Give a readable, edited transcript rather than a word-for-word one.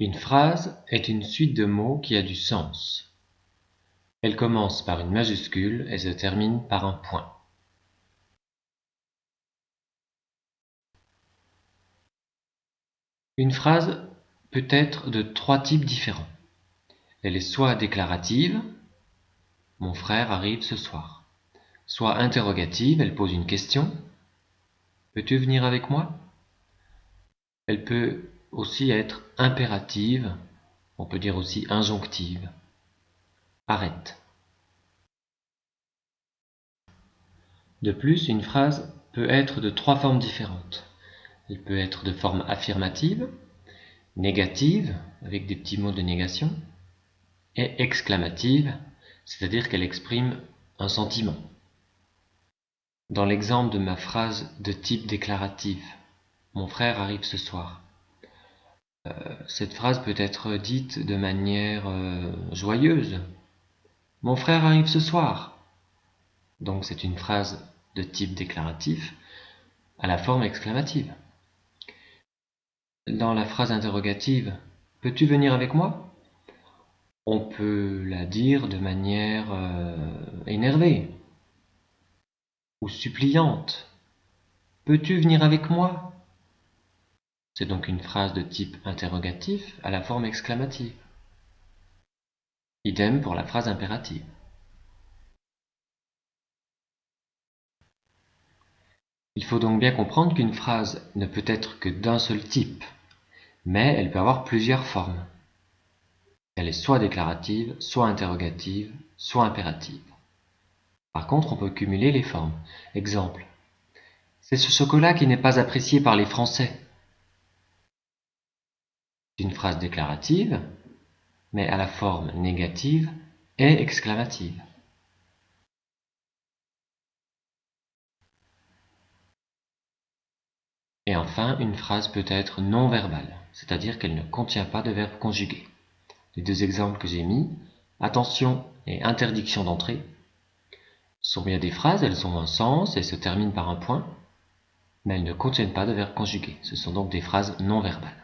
Une phrase est une suite de mots qui a du sens. Elle commence par une majuscule et se termine par un point. Une phrase peut être de 3 types différents. Elle est soit déclarative, « Mon frère arrive ce soir », soit interrogative, elle pose une question, « Peux-tu venir avec moi ?» Elle peut aussi être impérative, on peut dire aussi injonctive, « Arrête ». De plus, une phrase peut être de 3 formes différentes. Elle peut être de forme affirmative, négative, avec des petits mots de négation, et exclamative, c'est-à-dire qu'elle exprime un sentiment. Dans l'exemple de ma phrase de type déclaratif, « Mon frère arrive ce soir », cette phrase peut être dite de manière joyeuse. « Mon frère arrive ce soir ». Donc c'est une phrase de type déclaratif à la forme exclamative. Dans la phrase interrogative, « Peux-tu venir avec moi ?» on peut la dire de manière énervée ou suppliante. « Peux-tu venir avec moi ?» C'est donc une phrase de type interrogatif à la forme exclamative. Idem pour la phrase impérative. Il faut donc bien comprendre qu'une phrase ne peut être que d'un seul type, mais elle peut avoir plusieurs formes. Elle est soit déclarative, soit interrogative, soit impérative. Par contre, on peut cumuler les formes. Exemple, « C'est ce chocolat qui n'est pas apprécié par les Français ». C'est une phrase déclarative, mais à la forme négative et exclamative. Et enfin, une phrase peut être non verbale, c'est-à-dire qu'elle ne contient pas de verbe conjugué. Les 2 exemples que j'ai mis, attention et interdiction d'entrer, sont bien des phrases, elles ont un sens et se terminent par un point, mais elles ne contiennent pas de verbe conjugué. Ce sont donc des phrases non verbales.